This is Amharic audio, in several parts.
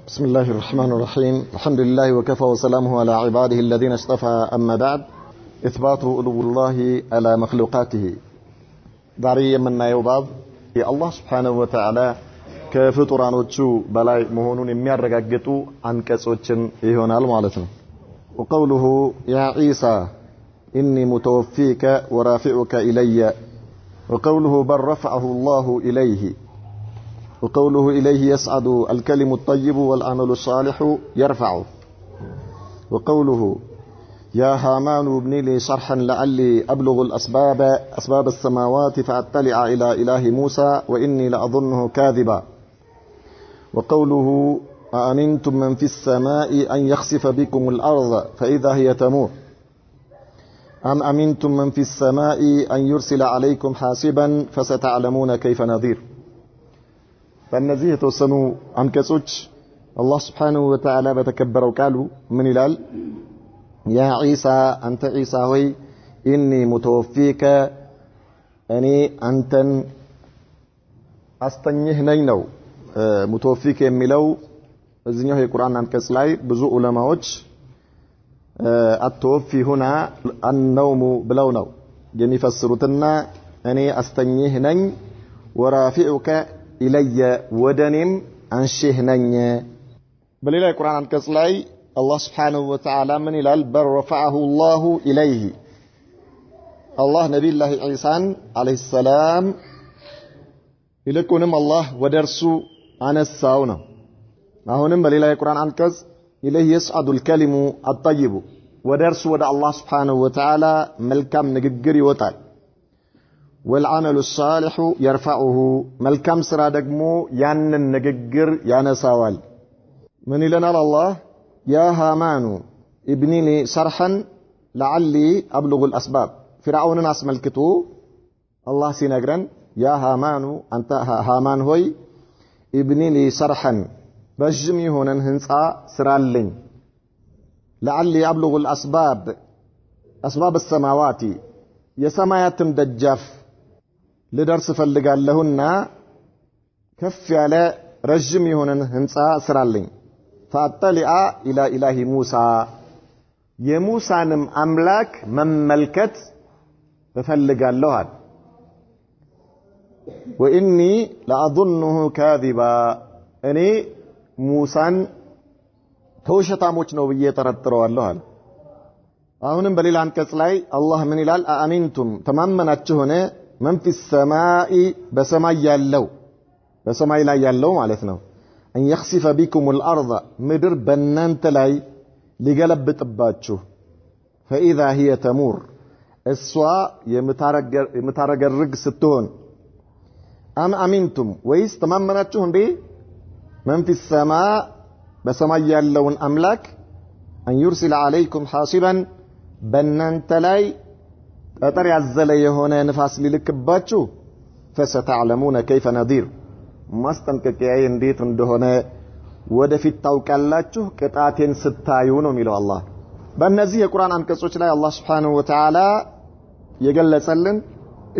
بسم الله الرحمن الرحيم. الحمد لله وكفى وسلامه على عباده الذين اصطفى. أما بعد، إثبات علو الله على مخلوقاته. داري من يوباب الله سبحانه وتعالى كفطرانوቹ በላይ መሆኑን የሚያረጋግጡ አንቀጾችን ይሆናል ማለት ነው። وقوله يا عيسى إني متوفيك ورافعك إلي، وقوله بل رفعه الله إليه، وقوله إليه يسعد الكلم الطيب والعمل الصالح يرفعه، وقوله يا هامان ابن لي صرحا لعلي أبلغ أسباب السماوات فأطلع إلى إله موسى وإني لأظنه كاذبا، وقوله أأمنتم من في السماء أن يخسف بكم الأرض فإذا هي تمور، أم أمنتم من في السماء أن يرسل عليكم حاسبا فستعلمون كيف نذير. فالنزيه የተወሰኑ አንቀጾች አላህ Subhanahu Wa Ta'ala በተከበረው ቃሉ ምን ይላል? ያ ዒሳ አንተ ዒሳ ሆይ ኢኒ ሙተወፊከ እኔ አንተን አስተኝህ ነኝ ነው። ሙተወፊከ የሚለው እዚህኛው የቁርአን አንቀጽ ላይ ብዙ ዑለማዎች አተወፊ ሁና አንነውሙ ብለው ነው የሚፈስሩትና እኔ አስተኝህ ነኝ ወራፊዑከ ኢለየ ወደኔም አንሺህ ነኝ። በሌላ የቁርአን አንቀጽ ላይ አላህ Subhanahu Wa Ta'ala ምን ይላል? በል ረፈዐሁ አላሁ ኢለይሂ አላህ ነቢዩላህ ዒሳን አለይሂ ሰላም ይልቁንም አላህ ወደ እርሱ አነሳው ነው። አሁንም በሌላ የቁርአን አንቀጽ ኢለይሂ የስዐዱል ከሊሙ አጠይቡ ወደ እርሱ ወደ አላህ Subhanahu Wa Ta'ala መልካም ንግግር ይወጣል። والعمل الصالح يرفعه ملكم سرا دغمو ያንን ንግግር ያነሳዋል። ምን ይለናል አላህ? يا هامان ابني لي صرحا لعلي أبلغ الأسباب فرعونን አስመልክቶ አላህ ሲነግረን يا هامان አንተ ሃማን ሆይ ابني لي صرحا ረጅም የሆነን ህንጻ ስራልኝ لعلي أبلغ الأسباب أسباب السماوات የሰማያትን ደጃፍ ልደርስ ፈልጋለሁና ከፍ ያለ ረጅም የሆነን ህንጻ ስራልኝ። ፈአጠሊአ ኢላ ኢላሂ ሙሳ የሙሳንም አምላክ መመልከት እፈልጋለሁ አለ። ወኢኒ ለአظنه ካዚባ እኔ ሙሳን ተውሸታሞች ነው ብዬ ተጠረጥረዋለሁ አለ። አሁንም በሌላ አንቀጽ ላይ አላህ ምን ይላል? አአሚንቱም ተማመናችሁ ሆነ መን ፊ ሰማኢ በሰማይ ላይ ያለው ማለት ነው አን يخسف بكم الارض ምድር በእናንተ ላይ ሊገለብጥባችሁ فاذا هي تمور እሷ የምታረገርግ ስትሆን አም አሚንቱም ወይስ ተማመናችሁ እንዴ መን ፊ ሰማእ በሰማይ ያለውን አምላክ አን يرسل عليكم حاصبا በእናንተ ላይ ጠጠር ያዘለ የሆነ ንፋስ ሊልክባችሁ فستعلمون كيف نذير ማስጠንቀቂያዬ እንዴት እንደሆነ ወደፊት ታውቃላችሁ ቅጣቴን ስታዩ ነው የሚለው አላህ። በእነዚህ የቁርአን አንቀጾች ላይ አላህ Subhanahu Wa Ta'ala የገለጸልን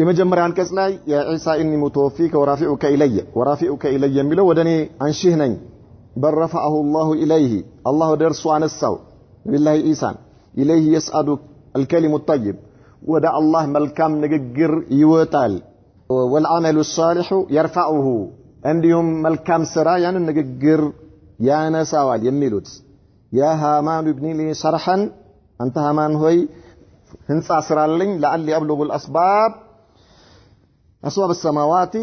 የመጀመሪያ አንቀጽ ላይ የዒሳ ኢኒ ሙተወፊከ ወራፊዑከ ኢለየ የሚለው ወደኔ አንሺህ ነኝ። በል ረፈዐሁ አላሁ ኢለይሂ አላህ ወደ እርሱ አነሳው ነቢዩላህ ዒሳን ኢለይሂ የስዐዱ አልከሊሙ ጠይብ ወደ አላህ መልካም ንግግር ይወጣል። ወልዓመሉ ሷሊሑ የርፈዑሁ እንዲሁም መልካም ስራ ያንን ንግግር ያነሳዋል የሚሉት ያ ሃማን ኢብኒ ሊ ሰርሐን አንተ ሃማን ሆይ ህንጻ ስራልኝ ለዓሊ አብሉጉል አስባብ السماوات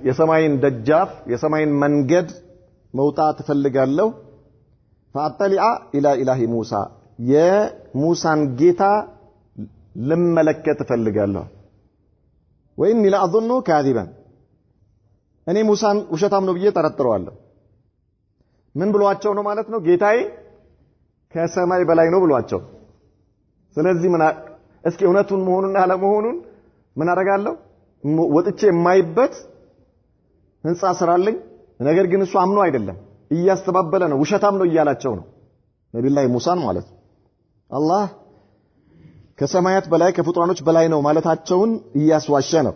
የሰማይን ደጃፍ የሰማይን መንገድ መውጣት ፈልጋለሁ። فأطلع إلى إله موسى የሙሳን ጌታ ልመለከት ፈልጋለሁ። وإني لأظنه كاذبا እኔ ሙሳን ውሸታም ነው ብዬ ተጠረጥረዋለሁ። ምን ብሏቸው ነው ማለት ነው? ጌታዬ ከሰማይ በላይ ነው ብሏቸው። ስለዚህ እስኪ እውነቱን መሆኑን አለመሆኑን ምን አደርጋለሁ? ወጥቼ የማይበት ህንጻ ስራልኝ። ነገር ግን እሱ አምኖ አይደለም እያስተባበለ ነው፣ ውሸታም ነው እያላቸው ነው ነብዩላህ ሙሳን ማለት ነው። አላህ ከሰማያት በላይ ከፍጡራኖች በላይ ነው ማለታቸውን እያስዋሸ ነው።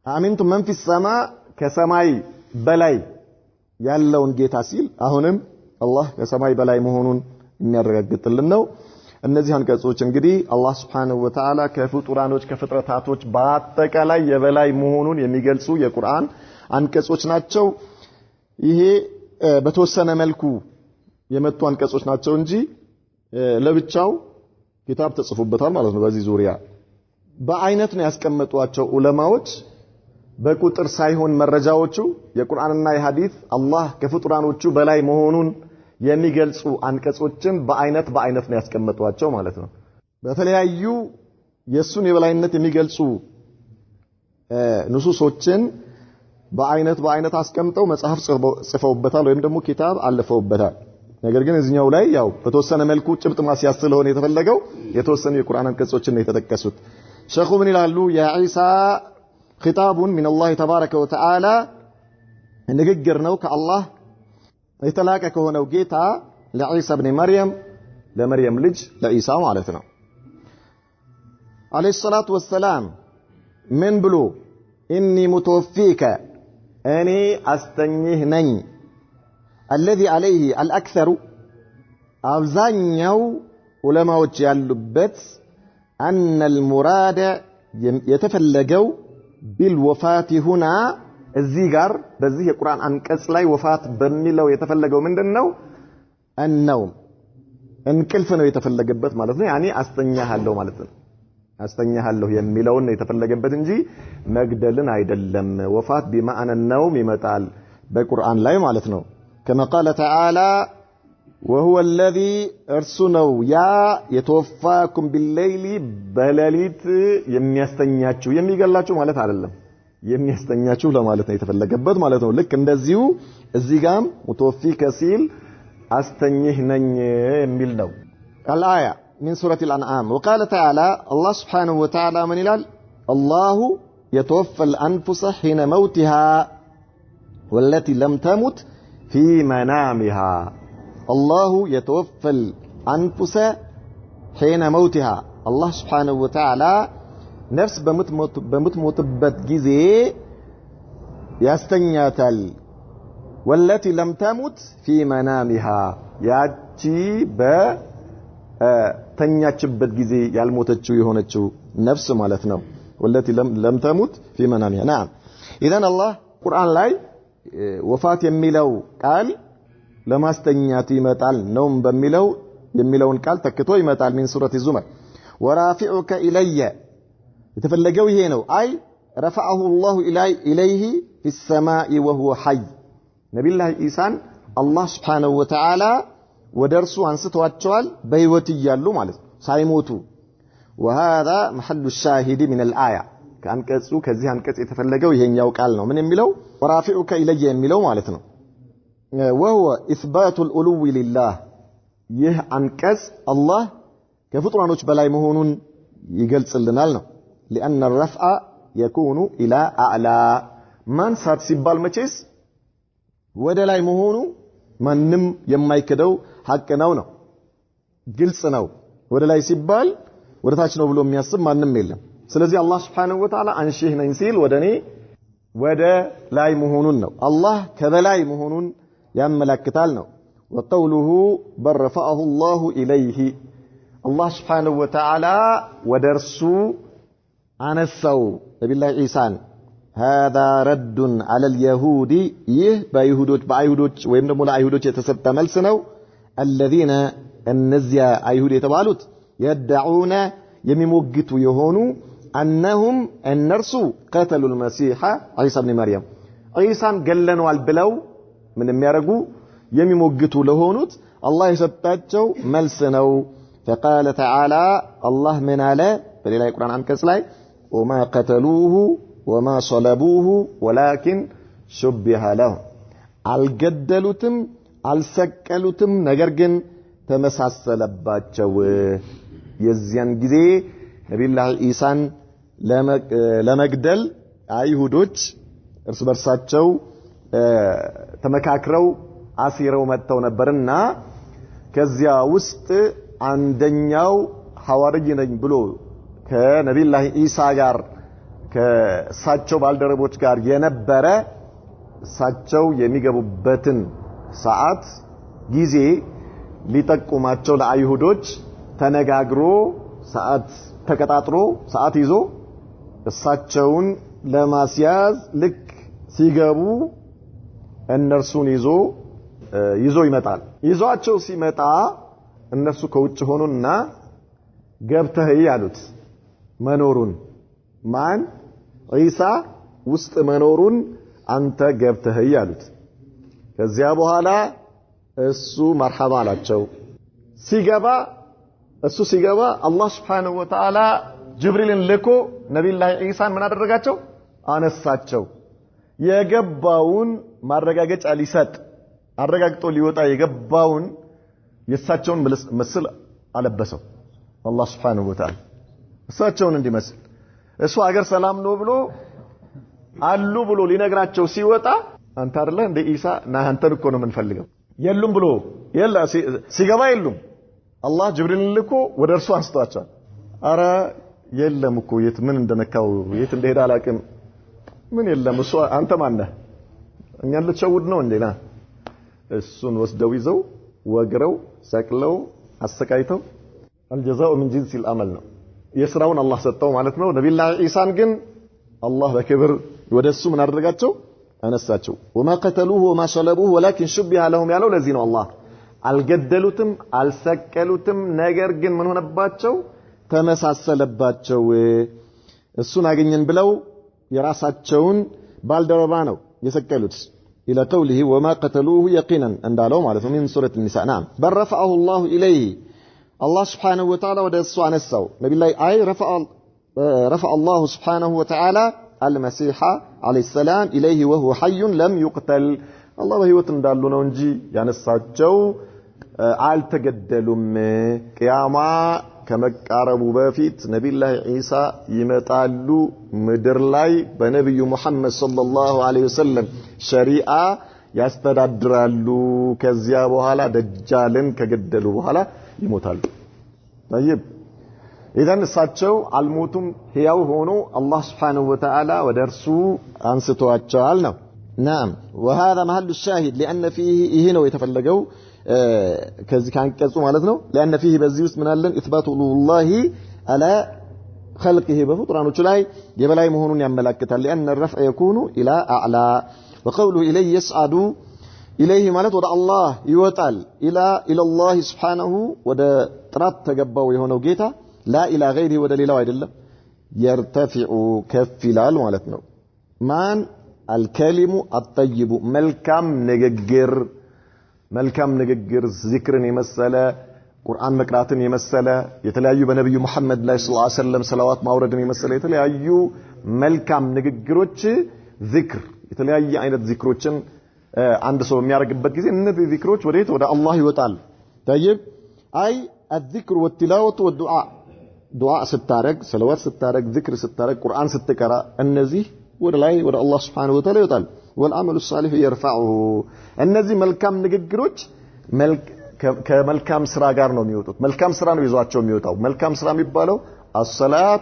አሚንቱ መን ፊ ሰማ ከሰማይ በላይ ያለውን ጌታ ሲል አሁንም አላህ ከሰማይ በላይ መሆኑን የሚያረጋግጥልን ነው። እነዚህ አንቀጾች እንግዲህ አላህ Subhanahu Wa Ta'ala ከፍጡራኖች ከፍጥረታቶች በአጠቃላይ የበላይ መሆኑን የሚገልጹ የቁርአን አንቀጾች ናቸው። ይሄ በተወሰነ መልኩ የመጡ አንቀጾች ናቸው እንጂ ለብቻው ኪታብ ተጽፎበታል ማለት ነው። በዚህ ዙሪያ በአይነት ነው ያስቀመጧቸው ዑለማዎች በቁጥር ሳይሆን መረጃዎቹ የቁርአንና የሐዲስ አላህ ከፍጡራኖቹ በላይ መሆኑን የሚገልጹ አንቀጾችን በአይነት ነው ያስቀመጧቸው ማለት ነው። በተለያዩ የሱን የበላይነት የሚገልጹ ንሱሶችን በአይነት አስቀምጠው መጽሐፍ ጽፈውበታል ወይም ደግሞ ኪታብ አልፈውበታል። ነገር ግን እዚህኛው ላይ ያው በተወሰነ መልኩ ጭብጥ ማስያዝ ስለሆነ የተፈለገው የተወሰኑ የቁርአን አንቀጾችን ነው የተጠቀሱት። ሸኹ ምን ይላሉ? የዒሳ ኺጣቡን ሚን አላህ ተባረከ ወተዓላ ንግግር ነው ከአላህ የተላከ ከሆነው ጌታ ለዒሳ ኢብኑ መርየም ለመርየም ልጅ ለዒሳ ማለት ነው አለይሂ ሰላቱ ወሰላም ምን ብሎ ኢኒ ሙተወፊከ እኔ አስተኝህ ነኝ الذي عليه الأكثر አብዛኛው ዑለማዎች ያሉበት أن المراد የተፈለገው بالوفاة هنا እዚህ ጋር በዚህ የቁርአን አንቀጽ ላይ ወፋት በሚለው የተፈለገው ምንድነው? النوم እንቅልፍ ነው የተፈለገበት ማለት ነው። ያኒ አስተኛሃለሁ ማለት ነው። አስተኛሃለሁ የሚለውን ነው የተፈለገበት እንጂ መግደልን አይደለም። ወፋት بمعنى النوم ይመጣል በቁርአን ላይ ማለት ነው። كما قال تعالى وهو الذي ارسنوا يا يتوفاكم بالليل بلاليت የሚያስተኛችሁ የሚገላችሁ ማለት አይደለም የሚያስተኛችሁ ለማለት ነው የተፈለገበት ማለት ነው። ልክ እንደዚሁ እዚህ ጋም ሙተወፊከ ሲል አስተኝህ ነኝ የሚል ነው። الآية من سورة الأنعام وقال تعالى الله سبحانه وتعالى من ይላል الله يتوفى الأنفس حين موتها والتي لم تمت في منامها الله يتوفى الأنفس حين موتها الله سبحانه وتعالى نفس بمتموتበት ጊዜ ያስተኛታል والتي لم تمت في منامها ያቺ በተኛችበት ጊዜ ያልሞተችው የሆነችው ነፍስ ማለት ነው والتي لم تمت في منامها نعم اذا الله ቁርአን ላይ ወፋት የሚለው ቃል ለማስተኛት ይመጣል ነው በሚለው የሚለውን ቃል ተክቶ ይመጣል من سورة الزمر ورافعك إلي የተፈለገው ይሄ ነው አይ رفعه الله إليه في السماء وهو حي ነብዩላህ ኢሳን አላህ Subhanahu Wa Ta'ala ወደርሱ አንስተዋቸዋል በህይወት ይያሉ ማለት ሳይሞቱ وهذا محل الشاهد من الآية ከአንቀጹ ከዚህ አንቀጽ የተፈለገው ይሄኛው ቃል ነው ምን የሚለው ورافعك إلي የሚለው ማለት ነው وهو إثبات الألو لله ይህ አንቀጽ አላህ ከፍጡራኖች በላይ መሆኑን ይገልጽልናል ነው لأن الرفع يكون إلى أعلى ማንሳት ሲባል መቼስ ወደ ላይ መሆኑ ማንንም የማይከደው ሐቅ ነው ግልጽ ነው ወደ ላይ ሲባል ወደ ታች ነው ብሎ የሚያስብ ማንም የለም ስለዚህ አላህ Subhanahu Wa Ta'ala አንሺህ ነኝ ሲል ወደኔ ወደ ላይ መሆኑን ነው አላህ ከበላይ መሆኑን ያመለክታል ነው وقوله بل رفعه الله إليه الله سبحانه وتعالى ودرس አነሳው ነብዩላህ ኢሳን هذا رد على اليهود ይህ በአይሁዶች ወይም ደግሞ ለአይሁዶች የተሰጠ መልስ ነው الذين እነዚያ አይሁድ የተባሉት يدعون የሚሞግቱ የሆኑ انهم እነርሱ قتلوا المسيح عيسى ابن مريم ኢሳን ገለነዋል ብለው ምን የሚያረጉ የሚሞግቱ ለሆኑት አላህ የሰጣቸው መልስ ነው فقال تعالى الله من على በሌላ የቁርአን አንቀጽ ላይ وما قتلوه وما صلبوه ولكن شبه له አልገደሉትም አልሰቀሉትም ነገር ግን ተመሳሰለባቸው የዚያን ጊዜ ነብዩላህ ኢሳን ለመግደል አይሁዶች እርስ በርሳቸው ተመካክረው አሲረው መጥተው ነበርና ከዚያ ውስጥ አንደኛው ሐዋርይ ነኝ ብሎ ከነብዩላህ ኢሳ ጋር ከሳቸው ባልደረቦች ጋር የነበረ እሳቸው የሚገቡበትን ሰዓት ጊዜ ሊጠቁማቸው ለአይሁዶች ተነጋግሮ ሰዓት ተቀጣጥሮ ሰዓት ይዞ እሳቸውን ለማስያዝ ልክ ሲገቡ እነርሱን ይዞ ይመጣል። ይዟቸው ሲመጣ እነሱ ከውጭ ሆኑና ገብተህ ያሉት መኖሩን ማን ኢሳ ውስጥ መኖሩን አንተ ገብተህ ያሉት። ከዚያ በኋላ እሱ መርሐባ አላቸው። ሲገባ አላህ Subhanahu Wa Ta'ala ጅብሪልን ልኮ ነብዩላህ ኢሳን ምን አደረጋቸው? አነሳቸው። የገባውን ማረጋገጫ ሊሰጥ አረጋግጦ ሊወጣ የገባውን የእሳቸውን ምስል አለበሰው አላህ Subhanahu Wa Ta'ala እሳቸውን እንዲመስል። እሱ አገር ሰላም ነው ብሎ አሉ ብሎ ሊነግራቸው ሲወጣ አንተ አይደለ እንደ ኢሳ ና አንተን እኮ ነው የምንፈልገው የሉም ብሎ ሲገባ የሉም። አላህ ጅብሪልን ልኮ ወደ እርሱ አንስቷቸዋል። አረ የለም እኮ የት ምን እንደነካው የት እንደሄደ አላቅም። ምን የለም እሱ አንተ ማን ነህ? እኛን ልትሸውድ ነው እንዴ? ና እሱን ወስደው ይዘው ወግረው ሰቅለው አሰቃይተው الجزاء من جنس العمل ነው የሥራውን አላህ ሰጠው ማለት ነው። ነብዩላህ ኢሳን ግን አላህ በክብር ወደሱ ምን አደረጋቸው? አነሳቸው። وما قتلوه وما صلبوه ولكن شبه لهم ያለው ለዚህ ነው። አላህ አልገደሉትም አልሰቀሉትም፣ ነገር ግን ምን ሆነባቸው? ተመሳሰለባቸው። እሱን አገኘን ብለው የራሳቸውን ባልደረባ ነው የሰቀሉት። الى قوله وما قتلوه يقينا እንዳለው ማለት ነው። من سورة النساء نعم بل رفعه الله اليه الله سبحانه وتعالى ወደ እሱ አነሳው። ነብዩላህ رفع الله سبحانه وتعالى المسيح عليه السلام اليه وهو حي لم يقتل الله በህይወት እንዳሉ ነው እንጂ ያነሳቸው አልተገደሉም። ቂያማ ከመቃረቡ በፊት ነብዩላህ ኢሳ ይመጣሉ ምድር ላይ በነብዩ መሐመድ ሰለላሁ ዐለይሂ ወሰለም ሸሪዓ ያስተዳድራሉ። ከዚያ በኋላ ደጃልን ከገደሉ በኋላ ይሞታሉ። طيب إذن እሳቸው አልሞቱም ሕያው ሆኖ አላህ Subhanahu Wa Ta'ala ወደ እርሱ አንስቷቸዋል ነው። نعم وهذا محل الشاهد لأن فيه ይሄ ነው የተፈለገው ከዚህ ካንቀጹ ማለት ነው። لأن فيه በዚህ ውስጥ ምን አለን? إثبات الله على خلقه በፍጡራኖቹ ላይ የበላይ መሆኑን ያመለክታል። لأن الرفع يكون إلى أعلى وقوله إليه يصعد إليه ማለት ወደ አላህ ይወጣል። إلى الله سبحانه ወደ ጥራት ተገባው የሆነው ጌታ لا إلى غيره ወደ ሌላው አይደለም። يرتفع ከፍ ይላል ማለት ነው። ማን الكلم الطيب መልካም ንግግር ዚክርን የመሰለ ቁርአን መቅራትን የመሰለ የተለያዩ በነብዩ መሐመድ ላይ ሰለላሁ ዐለይሂ ወሰለም ሰላዋት ማውረድን የመሰለ የተለያዩ መልካም ንግግሮች ዚክር የተለያየ አይነት ዚክሮችን አንድ ሰው የሚያደርግበት ጊዜ እነዚህ ዚክሮች ወዴት ወደ አላህ ይወጣል። طيب አይ الذكر والتلاوة والدعاء ዱዓ ስታረግ ሰላዋት ስታረግ ዚክር ስታረግ ቁርአን ስትቀራ እነዚህ ወደ ላይ ወደ አላህ Subhanahu Wa Ta'ala ይወጣል። والعمل الصالح يرفعه እነዚህ መልካም ንግግሮች ከመልካም ስራ ጋር ነው የሚወጡት። መልካም ስራ ነው ይዟቸው የሚወጣው። መልካም ስራ የሚባለው الصلاة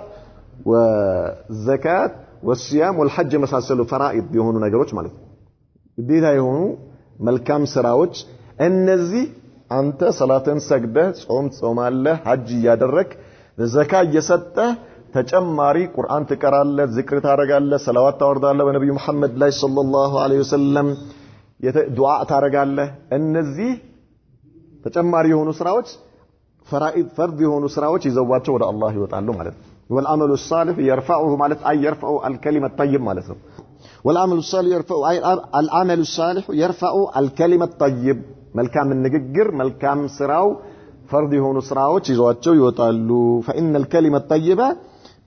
والزكاة والصيام والحج መሳሰሉ ፈራኢድ የሆኑ ነገሮች ማለት ነው። ግዴታ የሆኑ መልካም ስራዎች እነዚህ አንተ ሰላትን ሰግደህ ጾም ጾማለህ ሐጅ ያደረክ ዘካ እየሰጠህ ተጨማሪ ቁርአን ትቀራለህ ዚክር ታረጋለህ ሰላዋት ታወርዳለህ በነብዩ መሐመድ ላይ ሰለላሁ ዐለይሂ ወሰለም ዱዓ ታረጋለህ። እነዚህ ተጨማሪ የሆኑ ስራዎች ፈራኢድ ፈርድ የሆኑ ስራዎች ይዘዋቸው ወደ አላህ ይወጣሉ ማለት ነው። والعمل الصالح يرفعه ማለት አይ يرفع الكلمة الطيب ማለት ነው። والعمل الصالح يرفع العمل الصالح يرفع الكلمة الطيب መልካም ንግግር መልካም ስራው ፈርድ የሆኑ ስራዎች ይዘዋቸው ይወጣሉ። فإن الكلمة الطيبة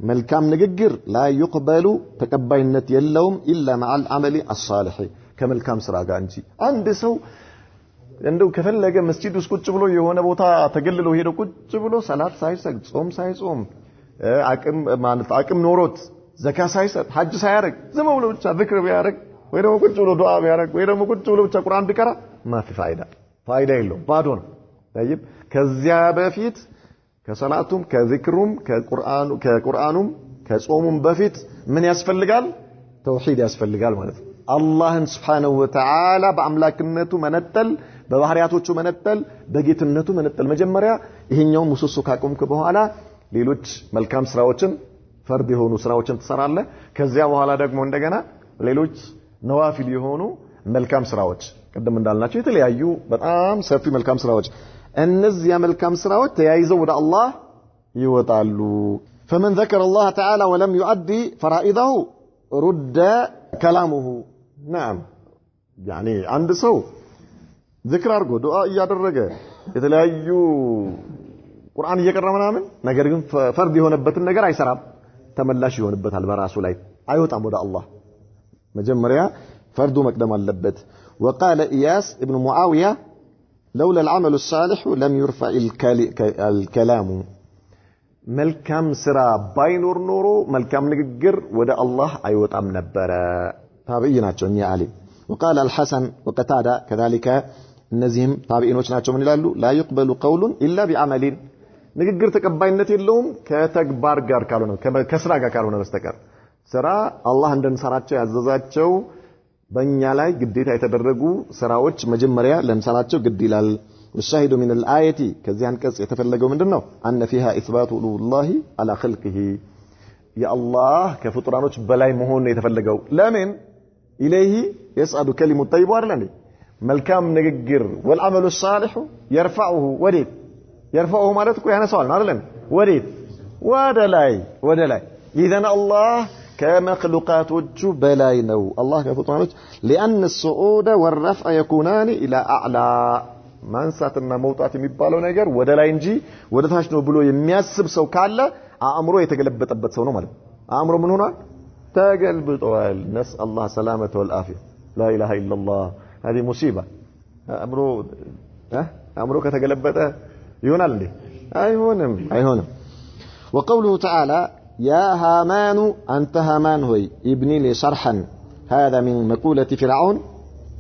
መልካም ንግግር لا يقبل ተቀባይነት የለውም إلا مع العمل الصالح ከመልካም ስራ ጋር እንጂ። አንድ ሰው እንደው ከፈለገ መስጂድ ውስጥ ቁጭ ብሎ የሆነ ቦታ ተገልሎ ሄዶ ቁጭ ብሎ ሰላት ሳይሰግድ ጾም ሳይጾም አቅም ኖሮት ዘካ ሳይሰጥ ሐጅ ሳያረግ ዝም ብሎ ብቻ ዚክር ቢያረግ ወይ ደግሞ ቁጭ ብሎ ዱዓ ቢያረግ ወይ ደግሞ ቁጭ ብሎ ብቻ ቁርአን ቢቀራ ማፊ ፋይዳ የለውም ባዶ ነው። طيب ከዚያ በፊት ከሰላቱም ከዚክሩም ከቁርአኑም ከጾሙም በፊት ምን ያስፈልጋል? ተውሂድ ያስፈልጋል ማለት ነው። አላህን Subhanahu Wa Ta'ala በአምላክነቱ መነጠል በባህሪያቶቹ መነጠል በጌትነቱ መነጠል መጀመሪያ ይሄኛው ምሰሶ ካቆምክ በኋላ ሌሎች መልካም ስራዎችን ፈርድ የሆኑ ስራዎችን ትሰራለህ ከዚያ በኋላ ደግሞ እንደገና ሌሎች ነዋፊል የሆኑ መልካም ስራዎች ቀደም እንዳልናቸው የተለያዩ በጣም ሰፊ መልካም ስራዎች እነዚያ መልካም ስራዎች ተያይዘው ወደ አላህ ይወጣሉ فمن ذكر الله تعالى ولم يؤدي فرائضه رد كلامه نعم يعني عند ሰው ذكر አድርጎ ዱዓ እያደረገ የተለያዩ ቁርአን እየቀራ ምናምን ነገር ግን ፈርድ የሆነበትን ነገር አይሰራም ተመላሽ ይሆንበታል በራሱ ላይ አይወጣም ወደ አላህ መጀመሪያ ፈርዱ መቅደም አለበት وقال إياس ابن معاوية لولا العمل الصالح لم يرفع الكلام መልካም ስራ ባይኖር ኖሮ መልካም ንግግር ወደ አላህ አይወጣም ነበር ታብይ ናቸው እኛ አሊ وقال الحسن وقتادة كذلك እነዚህም ታብኢኖች ናቸው ምን ይላሉ لا يقبل قول إلا بعمل ንግግር ተቀባይነት የለውም ከተግባር ጋር ካልሆነ ከስራ ጋር ካልሆነ በስተቀር ስራ አላህ እንደንሰራቸው ያዘዛቸው በእኛ ላይ ግዴታ የተደረጉ ስራዎች መጀመሪያ ለንሰራቸው ግድ ይላል الشاهد من الآية كذي አንቀጽ የተፈለገው ምንድነው أن فيها إثبات الله على خلقه يا الله ከፍጡራኖች በላይ መሆን የተፈለገው ለምን إليه يسعد كلمة الطيب አይደል መልካም ንግግር والعمل الصالح يرفعه ወዴት يرفعه ማለት እኮ ያነሳዋል አይደል ወዴት ወደ ላይ إذن الله كمخلوقاتوቹ በላይ ነው الله ከፍጡራኖች لأن الصعود والرفع يكونان إلى أعلى ማንሳትና መውጣት የሚባለው ነገር ወደ ላይ እንጂ ወደ ታች ነው ብሎ የሚያስብ ሰው ካለ አእምሮ የተገለበጠበት ሰው ነው ማለት አእምሮ ምን ሆኗል ተገልብጧል نسأل الله سلامة والعافية لا إله إلا الله هذه مصيبة አእምሮ ከተገለበጠ ይሆናል እንዴ አይሆንም وقوله تعالى يا هامان أنت هامان هوي ابني لي صرحا هذا من مقولة فرعون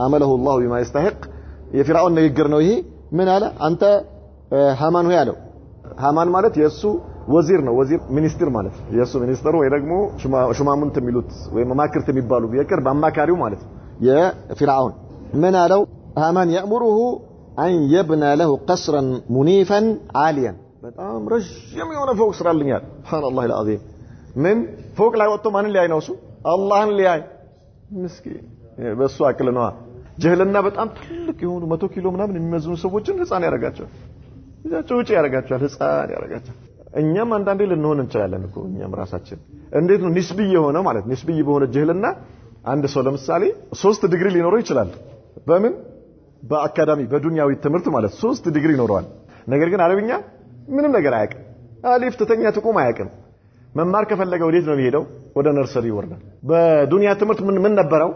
عمله الله بما يستحق የፊራውን ንግግር ነው ይሄ ምን አለ አንተ ሃማን ሆይ አለው ሃማን ማለት የሱ ወዚር ነው ወዚር ሚኒስትር ማለት የሱ ሚኒስትር ወይ ደግሞ ሹማምንት የሚሉት ወይ መማክርት የሚባሉ የቅርብ አማካሪው ማለት የፊራውን ምን አለው ሃማን يأمره أن يبنى له قصرا منيفا عاليا በጣም ረጅም የሆነ ፎቅ ስራልኛል سبحان الله العظيم ምን ፎቅ ላይ ወጥቶ ማንን ሊያይ ነው እሱ አላህን ሊያይ ምስኪን በሱ አቅል ነው ጀህልና በጣም ትልቅ የሆኑ 100 ኪሎ ምናምን የሚመዝኑ ሰዎችን ህፃን ያረጋቸዋል ጩጭ ያረጋቸዋል ህፃን ያረጋቸዋል እኛም አንዳንዴ ልንሆን እንችላለን እኮ እኛም ራሳችን እንዴት ነው ንስብይ የሆነ ማለት ንስብይ በሆነ ጀህልና አንድ ሰው ለምሳሌ 3 ዲግሪ ሊኖረው ይችላል በምን በአካዳሚ በዱንያዊ ትምህርት ማለት 3 ዲግሪ ይኖረዋል ነገር ግን አረብኛ ምንም ነገር አያውቅም አሊፍ ተተኛ ትቁም አያውቅም መማር ከፈለገ ወዴት ነው የሚሄደው ወደ ነርሰሪ ይወርዳል በዱንያ ትምህርት ምን ነበረው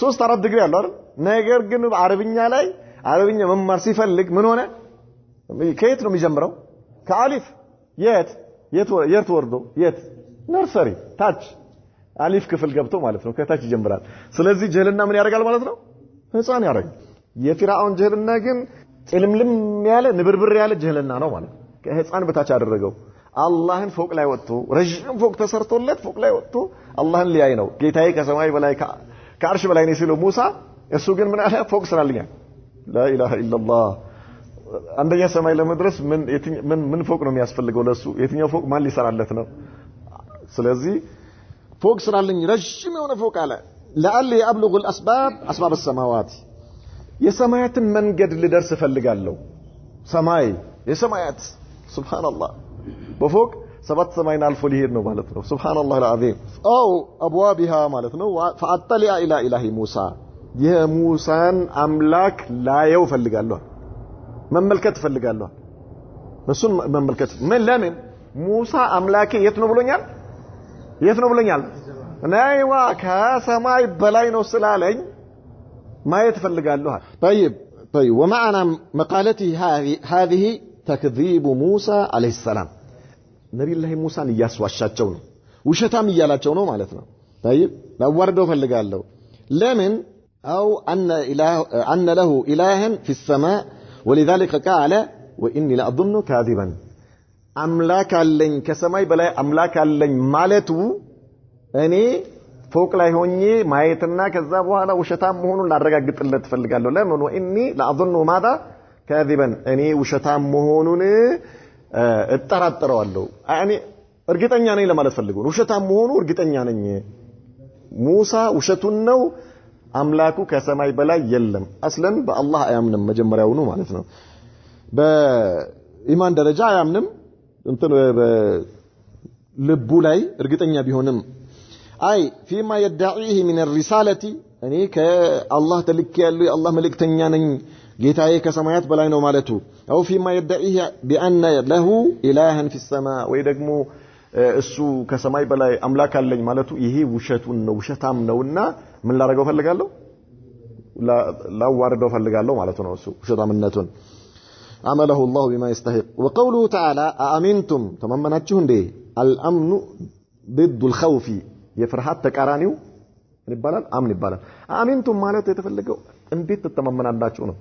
3-4 ዲግሪ ያለው አይደል ነገር ግን አረብኛ ላይ አረብኛ መማር ሲፈልግ ምን ሆነ ከየት ነው የሚጀምረው ከአሊፍ የት ወርዶ ነርሰሪ ታች አሊፍ ክፍል ገብቶ ማለት ነው ከታች ይጀምራል ስለዚህ ጀህልና ምን ያደርጋል ማለት ነው ህፃን ያደርጋል የፊራውን ጀህልና ግን ጥልምልም ያለ ንብርብር ያለ ጀህልና ነው ማለት ከህፃን በታች ያደረገው አላህን ፎቅ ላይ ወጥቶ ረጅም ፎቅ ተሰርቶለት ፎቅ ላይ ወጥቶ አላህን ሊያይ ነው ጌታዬ ከሰማይ በላይ ከአርሽ በላይ ነው ሲለው ሙሳ እሱ ግን ምን አለ ፎቅ ስራልኛል لا اله الا الله አንደኛ ሰማይ ለመድረስ ምን ፎቅ ነው የሚያስፈልገው ለሱ የትኛው ፎቅ ማን ሊሰራለት ነው ስለዚህ ፎቅ ስራልኝ ረጅም የሆነ ፎቅ አለ لعلي ابلغ اسباب السماوات የሰማያትን መንገድ ልደርስ ፈልጋለሁ ሰማይ የሰማያት ሱብሃንአላህ በፎቅ 7 ሰማይን አልፎ ሊሄድ ነው ማለት ነው ሱብሃንአላህ العظيم او ابوابها ማለት ነው فاطلع الى اله موسى የሙሳን አምላክ ላየው ፈልጋለሁ መመልከት ፈልጋለሁ እሱን መመልከት ለምን ሙሳ አምላኬ የት ነው ብሎኛል ናይዋ ከሰማይ በላይ ነው ስላለኝ ማየት ፈልጋለሁ طيب ومعنى مقالته هذه تكذيب موسى عليه السلام ነብዩ الله موسى ያስዋሻቸው ነው ውሸታም ይያላቸው ነው ማለት ነው طيب ለወርደው ፈልጋለሁ ለምን أو أن له إلها في السماء ولذلك قال وإني لأظن كاذبا أملاك اللين كسماي بلا أملاك اللين مالتو أني ፎቅ ላይ ሆኜ ማየትና ከዛ በኋላ ውሸታም መሆኑን ላረጋግጥለት ፈልጋለሁ ለምን ወኢኒ ለአظن ماذا كاذبا እኔ ውሸታም መሆኑን እጠራጠረዋለሁ ያኒ እርግጠኛ ነኝ ለማለት ፈልገው ውሸታም መሆኑ እርግጠኛ ነኝ ሙሳ ውሸቱን ነው አምላኩ ከሰማይ በላይ የለም አስለን በአላህ አያምንም መጀመሪያው ነው ማለት ነው በኢማን ደረጃ አያምንም እንትን ልቡ ላይ እርግጠኛ ቢሆንም አይ فيما يدعيه من الرساله እኔ ከአላህ ተልክ ያለው የአላህ መልእክተኛ ነኝ ጌታዬ ከሰማያት በላይ ነው ማለቱ او فيما يدعيه بان له الها في السماء ወይ ደግሞ እሱ ከሰማይ በላይ አምላክ አለኝ ማለቱ ይሄ ውሸቱን ነው ውሸታም ነውና ምን ላረጋው ፈልጋለሁ ላዋርደው ፈልጋለሁ ማለት ነው እሱ ውሸታምነቱን عمله الله بما يستحق وقوله تعالى أأمنتم تمامناችሁ እንዴ الامن ضد الخوف የፍርሃት ተቃራኒው ይባላል አምን ይባላል አሚንቱም ማለት የተፈለገው እንዴት ተተማመናላችሁ ነው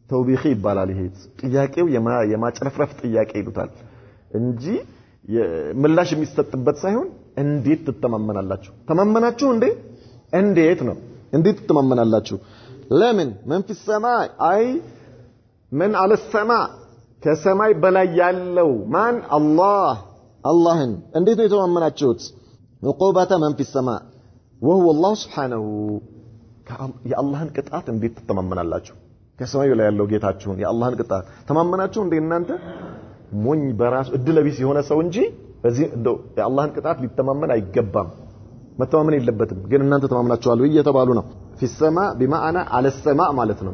ተውቢኺ ይባላል ይሄ ጥያቄው የማጨረፍረፍ ጥያቄ ይሉታል እንጂ ምላሽ የሚሰጥበት ሳይሆን እንዴት ተተማመናላችሁ ተማመናችሁ እንዴ እንዴት ነው እንዴት ተተማመናላችሁ ለምን من في السماء اي من على السماء ከሰማይ በላይ ያለው ማን አላህን እንዴት ነው የተማመናችሁት عقوبة من في السماء وهو الله سبحانه يا الله ቅጣት እንዴት ተተማመናላችሁ ከሰማይ ላይ ያለው ጌታችሁን ያ አላህን ቅጣት ተማመናችሁ እንዴ እናንተ ሞኝ በራሱ እድለቢስ የሆነ ሰው እንጂ በዚህ እንደው ያ አላህን ቅጣት ሊተማመን አይገባም መተማመን የለበትም ግን እናንተ ተማመናችኋል ወይ እየተባሉ ነው في السماء بمعنى على السماء ማለት ነው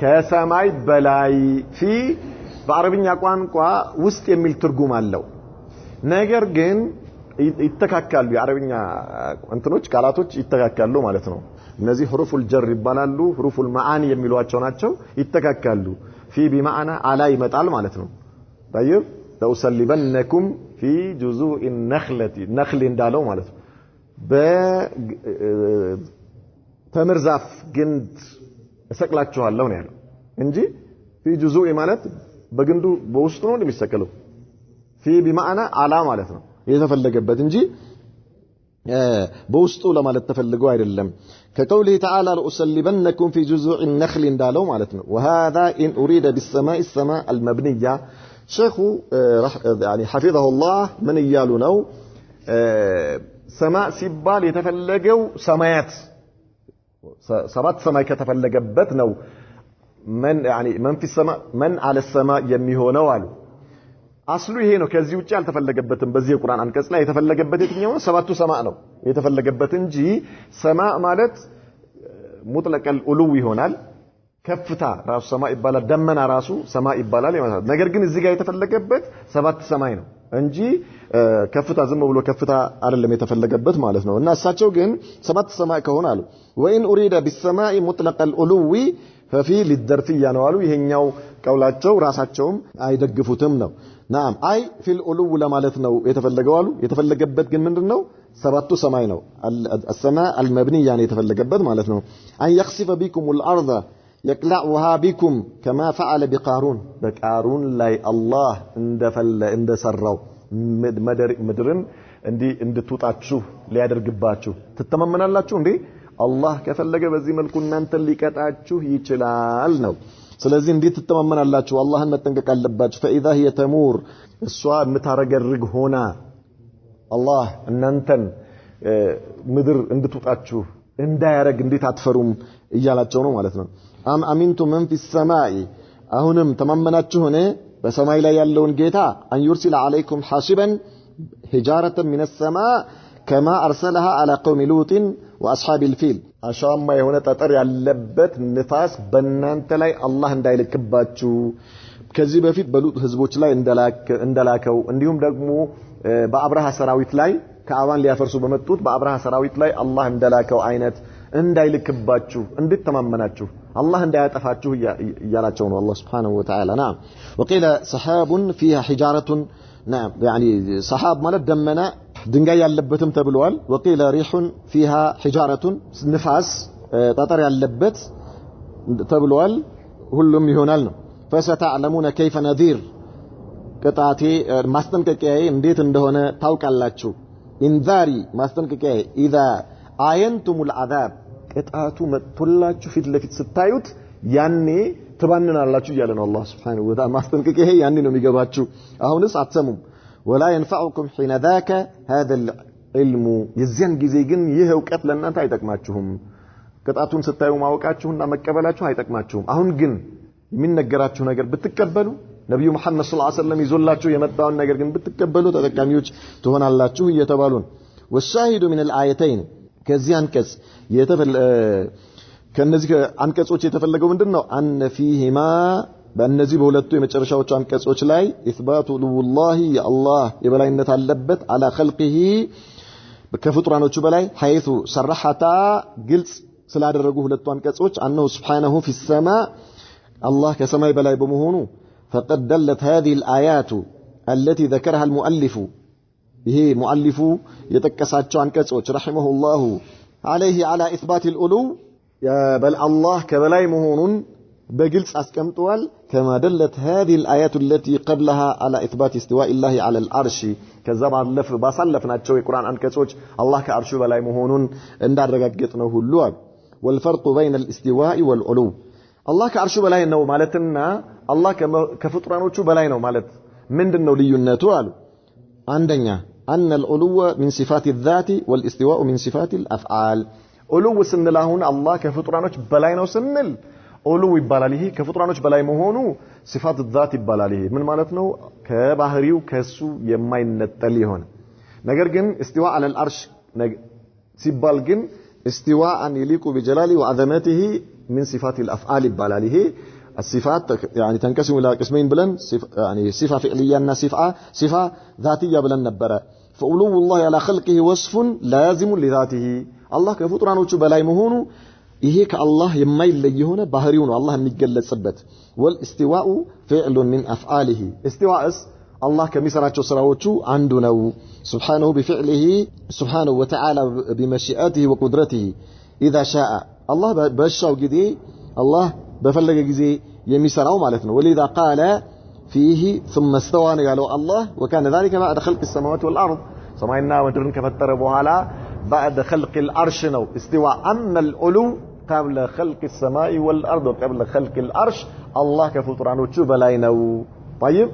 ከሰማይ በላይ في በአረብኛ ቋንቋ ውስጥ የሚል ትርጉም አለው ነገር ግን ይተካካሉ የአረብኛ እንትኖች ቃላቶች ይተካካሉ ማለት ነው እነዚህ حروفul ጀር ይባላሉ حروفul ማዓኒ የሚሏቸው ናቸው ይተካካሉ في بمعنى على ይመጣል ማለት ነው طيب لأسلبنكم في جذوع النخلة نخل እንዳለው ማለት ነው በተምር ዛፍ ግንድ እሰቅላችኋለሁ ነው ያለው እንጂ في جذوع ማለት በግንዱ በውስጡ ነው እንደሚሰቀለው في بمعنى على ማለት ነው የተፈለገበት እንጂ በውስጡ ለማለት ተፈልገው አይደለም ከቀውሊ ተዓላ ለኡሰልበነኩም في جذوع النخل እንዳለው ማለት ነው وهذا ان اريد بالسماء السماء المبنيه شيخ يعني حفظه الله من እያሉ ነው ሰማይ ሲባል የተፈለገው ሰማያት ሰባት ሰማይ ከተፈለገበት ነው من يعني من في السماء من على السماء የሚሆነው አሉ አስሉ ይሄ ነው ከዚህ ውጪ አልተፈለገበትም በዚህ ቁርአን አንቀጽ ላይ የተፈለገበት የትኛው ሰባቱ ሰማይ ነው የተፈለገበት እንጂ ሰማይ ማለት ሙጥለቀል ኡሉ ይሆናል ከፍታ ራሱ ሰማይ ይባላል ደመና ራሱ ሰማይ ይባላል ማለት ነገር ግን እዚህ ጋር የተፈለገበት ሰባት ሰማይ ነው እንጂ ከፍታ ዝም ብሎ ከፍታ አይደለም የተፈለገበት ማለት ነው እና እሳቸው ግን ሰባት ሰማይ ከሆነ አሉ ወይን ኡሪዳ ቢሰማይ ሙጥለቀል ኡሉዊ ففي للدرفيه ነው አሉ ይሄኛው ቀውላቸው ራሳቸውም አይደግፉትም ነው نعم اي في العلو ለማለት ነው የተፈለገው አሉ የተፈለገበት ግን ምንድነው ሰባቱ ሰማይ ነው السماء المبنيه يعني የተፈለገበት ማለት ነው ان يخسف بكم الارض يقلعها بكم كما فعل بقارون بقارون ላይ አላህ እንደሰራው ምድርን እንድትውጣችሁ ሊያደርግባችሁ ተተማመናላችሁ እንዴ አላህ ከፈለገ በዚህ መልኩ እናንተን ሊቀጣችሁ ይችላል ነው ስለዚህ እንዴት ተተማመናላችሁ አላህን መጠንቀቅ አለባችሁ فاذا هي تمور እሷ የምታረገርግ ሆና አላህ እናንተን ምድር እንድትውጣችሁ እንዳያረግ እንዴት አትፈሩም እያላቸው ነው ማለት ነው አም አሚንቱ من في السماء አሁንም ተማመናችሁ ሆነ በሰማይ ላይ ያለውን ጌታ ان يرسل عليكم حاصبا حجاره من السماء كما ارسلها على قوم لوط واصحاب الفيل አሻማ የሆነ ጠጠር ያለበት ንፋስ በእናንተ ላይ አላህ እንዳይልክባችሁ ከዚህ በፊት በሉጥ ህዝቦች ላይ እንደላከው እንዲሁም ደግሞ በአብርሃ ሰራዊት ላይ ከአባን ሊያፈርሱ በመጡት በአብርሃ ሰራዊት ላይ አላህ እንደላከው አይነት እንዳይልክባችሁ እንድትተማመናችሁ አላህ እንዳያጠፋችሁ እያላቸው ነው አላህ Subhanahu Wa Ta'ala نعم وقيل سحاب فيها حجارة نعم يعني سحاب ማለት ደመና ድንጋይ ያለበትም ተብሏል وقيل ريح فيها حجارة ንፋስ ጠጠር ያለበት ተብሏል ሁሉም ይሆናል ነው فستعلمون كيف نذير ቅጣቴ ማስጠንቀቂያዬ እንዴት እንደሆነ ታውቃላችሁ ኢንዛሪ ማስጠንቀቂያዬ اذا አየንቱሙል አዛብ ቅጣቱ መጥቶላችሁ ፊት ለፊት ስታዩት ያኔ ትባንናላችሁ እያለ ነው አላህ Subhanahu Wa Ta'ala ማስጠንቀቂያ ይሄ ያኔ ነው የሚገባችሁ አሁንስ አትሰሙም ولا ينفعكم حين ذاك هذا العلم የዚያን ጊዜ ግን ይህ ዕውቀት ለእናንተ አይጠቅማችሁም ቅጣቱን ስታዩ ማወቃችሁና መቀበላችሁ አይጠቅማችሁም አሁን ግን የሚነገራችሁ ነገር ብትቀበሉ ነብዩ መሐመድ ሰለላሁ ዐለይሂ ወሰለም ይዞላችሁ የመጣውን ነገር ግን ብትቀበሉ ተጠቃሚዎች ትሆናላችሁ እየተባሉን والشاهد من الآيتين ከዚህ አንቀጽ ከነዚህ አንቀጾች የተፈለገው ምንድነው አን ፊሂማ በእነዚህ በሁለቱ የመጨረሻዎቹ አንቀጾች ላይ ኢስባቱ ሉላሂ የአላህ የበላይነት አለበት على خلقه ከፍጡራኖቹ በላይ حيث صرحتا ግልጽ ስላደረጉ ሁለቱ አንቀጾች أنه سبحانه في السماء الله ከሰማይ በላይ በመሆኑ فقد دلت هذه الآيات التي ذكرها المؤلف ይሄ ሙአሊፉ የጠቀሳቸው አንቀጾች رحمه الله عليه على إثبات الألو بل الله كبلاي مهون بجلس أسكمتوال كما دلت هذه الآيات التي قبلها على إثبات استواء الله على العرش كذب على اللف باصلفنا تشوي القرآن عن كسوج الله كعرش بلاي مهون اندار رجعتنا اللواب والفرق بين الاستواء والعلو الله كعرش بلاي إنه مالتنا الله كفطرانه شو بلاي إنه مالت من دنو ليناتوال عندنا أن العلو من صفات الذات والاستواء من صفات الأفعال علو سن لهون الله كفطرانه بلاي إنه سنل علو يبالاليه كفطرانه بلاي مهونو صفات الذات يبالاليه من مالتنا كباهريو كسو يماين نتليهون نجر جن استواء على العرش سيبال جن استواء أن يليق بجلاله وعظمته من صفات الأفعال يبالاليه الصفات يعني تنقسم إلى قسمين بلن يعني صفة فعلية صفة ذاتية بلن نبرة فأولو الله على خلقه وصف لازم لذاته الله كفطرانه بلاي مهونو إيهيك الله يميل ليهون بهريون الله ميقل سبت والاستواء فعل من أفعاله استواء الله كمسراتشو سراوتشو عندنا سبحانه بفعله سبحانه وتعالى بمشيئته وقدرته إذا شاء الله بشاو جدي الله بفلق جزي يمسراو مالتنا ولذا قال فيه ثم استوى قالوا الله وكان ذلك بعد خلق السماوات والأرض سمعنا ودرن كفتر بوهالا بعد خلق العرش نو استواء أما العلو قبل خلق السماء والأرض وقبل خلق العرش الله كفطرانه بلاينو طيب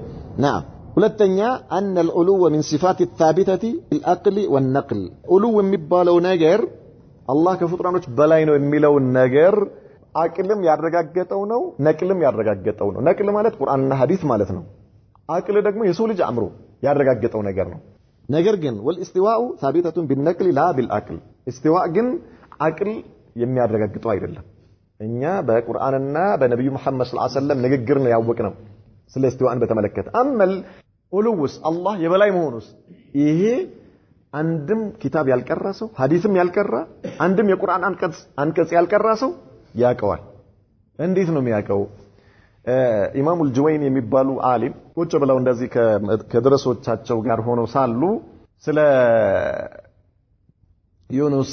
نعم ولتنيا أن العلو من صفات الثابتة الأقل والنقل علو مبالو نجر الله كفطرانه بلاينو ميلو النجر አቅልም ያረጋገጠው ነው ነቅልም ያረጋገጠው ነው ነቅል ማለት ቁርአንና ሐዲስ ማለት ነው አቅል ደግሞ የሰው ልጅ አእምሮ ያረጋገጠው ነገር ነው ነገር ግን ወልኢስቲዋኡ ثابتة بالنقل لا بالعقل استواء ግን አቅል የሚያረጋግጠው አይደለም እኛ በቁርአንና በነብዩ መሐመድ ሰለላሁ ዐለይሂ ወሰለም ንግግር ነው ያወቅነው ስለ ኢስቲዋእን በተመለከተ አመል ኡሉውስ አላህ የበላይ መሆኑስ ይሄ አንድም ኪታብ ያልቀራ ሰው ሐዲስም ያልቀራ አንድም የቁርአን አንቀጽ ያልቀራ ሰው ያቀዋል እንዴት ነው የሚያቀው ኢማሙ አልጁወይኒ የሚባሉ ዓሊም ቁጭ ብለው እንደዚህ ከድረሶቻቸው ጋር ሆነው ሳሉ ስለ ዩኑስ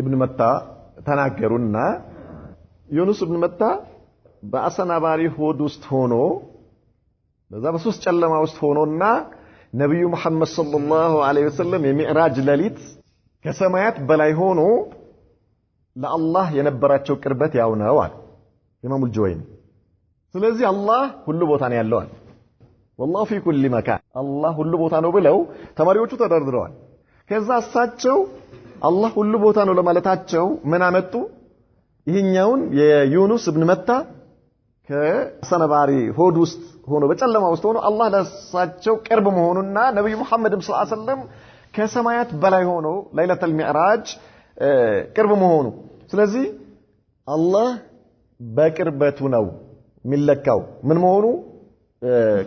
ኢብኑ መታ ተናገሩና ዩኑስ ኢብኑ መታ በአሰናባሪ ሆድ ውስጥ ሆኖ በዛ በሶስት ጨለማ ውስጥ ሆኖና ነብዩ መሐመድ ሰለላሁ ዐለይሂ ወሰለም የሚዕራጅ ሌሊት ከሰማያት በላይ ሆኖ ለአላህ የነበራቸው ቅርበት ያው ነው አለ ኢማሙ አልጁወይኒ ስለዚህ አላህ ሁሉ ቦታ ነው ያለው አለ والله في كل مكان አላህ ሁሉ ቦታ ነው ብለው ተማሪዎቹ ተደርድረዋል ከዛ እሳቸው አላህ ሁሉ ቦታ ነው ለማለታቸው ምን አመጡ ይሄኛውን የዩኑስ ኢብኑ መታ ከሰነባሪ ሆድ ውስጥ ሆኖ በጨለማ ውስጥ ሆኖ አላህ ለእሳቸው ቅርብ መሆኑና ነብዩ መሐመድ ሰለላሁ ዐለይሂ ወሰለም ከሰማያት በላይ ሆኖ ለይለቱል ሚዕራጅ ቅርብ መሆኑ ስለዚህ አላህ በቅርበቱ ነው ሚለካው ምን መሆኑ